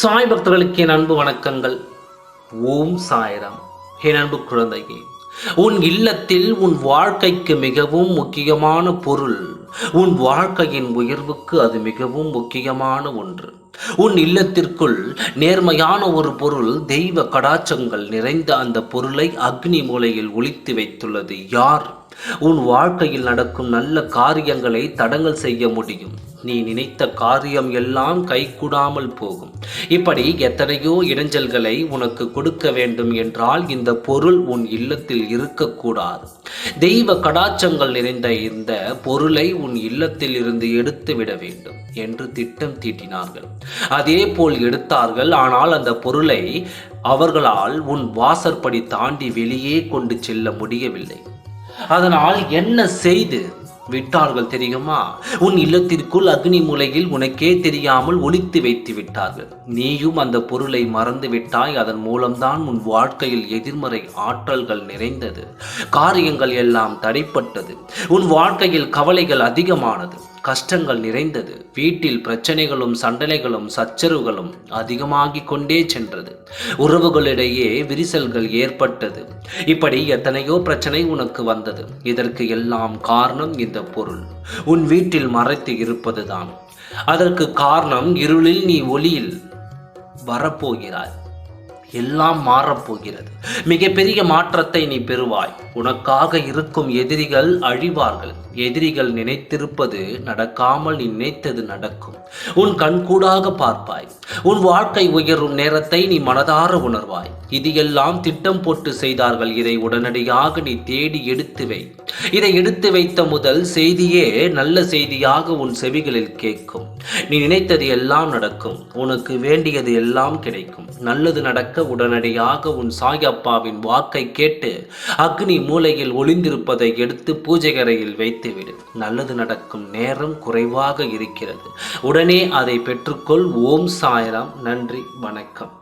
சாய் பக்தர்களுக்கு என் அன்பு வணக்கங்கள். ஓம் சாய்ராம். என் அன்பு குழந்தையே, உன் இல்லத்தில் உன் வாழ்க்கைக்கு மிகவும் முக்கியமான பொருள், உன் வாழ்க்கையின் உயர்வுக்கு அது மிகவும் முக்கியமான ஒன்று. உன் இல்லத்திற்குள் நேர்மையான ஒரு பொருள், தெய்வ கடாட்சங்கள் நிறைந்த அந்த பொருளை அக்னி மூலையில் ஒளித்து வைத்துள்ளது. யார் உன் வாழ்க்கையில் நடக்கும் நல்ல காரியங்களை தடங்கல் செய்ய முடியும்? நீ நினைத்த காரியம் எல்லாம் கைகூடாமல் போகும். இப்படி எத்தனையோ இடைஞ்சல்களை உனக்கு கொடுக்க வேண்டும் என்றால் இந்த பொருள் உன் இல்லத்தில் இருக்கக்கூடாது. தெய்வ கடாட்சங்கள் நிறைந்த இந்த பொருளை உன் இல்லத்தில் இருந்து எடுத்து விட வேண்டும் என்று திட்டம் தீட்டினார்கள். அதே போல் எடுத்தார்கள். ஆனால் அந்த பொருளை அவர்களால் உன் வாசற்படி தாண்டி வெளியே கொண்டு செல்ல முடியவில்லை. அதனால் என்ன செய்து விட்டார்கள் தெரியுமா? உன் இல்லத்திற்குள் அக்னி மூலையில் உனக்கே தெரியாமல் ஒளித்து வைத்து விட்டார்கள். நீயும் அந்த பொருளை மறந்து விட்டாய். அதன் மூலம்தான் உன் வாழ்க்கையில் எதிர்மறை ஆற்றல்கள் நிறைந்தது. காரியங்கள் எல்லாம் தடைப்பட்டது. உன் வாழ்க்கையில் கவலைகள் அதிகமானது. கஷ்டங்கள் நிறைந்தது. வீட்டில் பிரச்சனைகளும் சண்டனைகளும் சச்சரவுகளும் அதிகமாகிக் கொண்டே சென்றது. உறவுகளிடையே விரிசல்கள் ஏற்பட்டது. இப்படி எத்தனையோ பிரச்சனை உனக்கு வந்தது. இதற்கு எல்லாம் காரணம் இந்த பொருள் உன் வீட்டில் மறைத்து இருப்பதுதான். அதற்கு காரணம், இருளில் நீ ஒளியில் வரப்போகிறாய். எல்லாம் மாறப்போகிறது. மிகப்பெரிய மாற்றத்தை நீ பெறுவாய். உனக்காக இருக்கும் எதிரிகள் அழிவார்கள். எதிரிகள் நினைத்திருப்பது நடக்காமல் நீ நினைத்தது நடக்கும். உன் கண்கூடாக பார்ப்பாய். உன் வாழ்க்கை உயரும் நேரத்தை நீ மனதார உணர்வாய். இது எல்லாம் திட்டம் போட்டு செய்தார்கள். இதை உடனடியாக நீ தேடி எடுத்து வை. இதை எடுத்து வைத்த முதல் செய்தியே நல்ல செய்தியாக உன் செவிகளில் கேட்கும். நீ நினைத்தது எல்லாம் நடக்கும். உனக்கு வேண்டியது எல்லாம் கிடைக்கும். நல்லது நடக்க உடனடியாக உன் சாய் அப்பாவின் வாக்கை கேட்டு அக்னி மூலையில் ஒளிந்திருப்பதை எடுத்து பூஜை அறையில் வைத்துவிடு. நல்லது நடக்கும் நேரம் குறைவாக இருக்கிறது. உடனே அதை பெற்றுக்கொள். ஓம் சாய்ராம். நன்றி, வணக்கம்.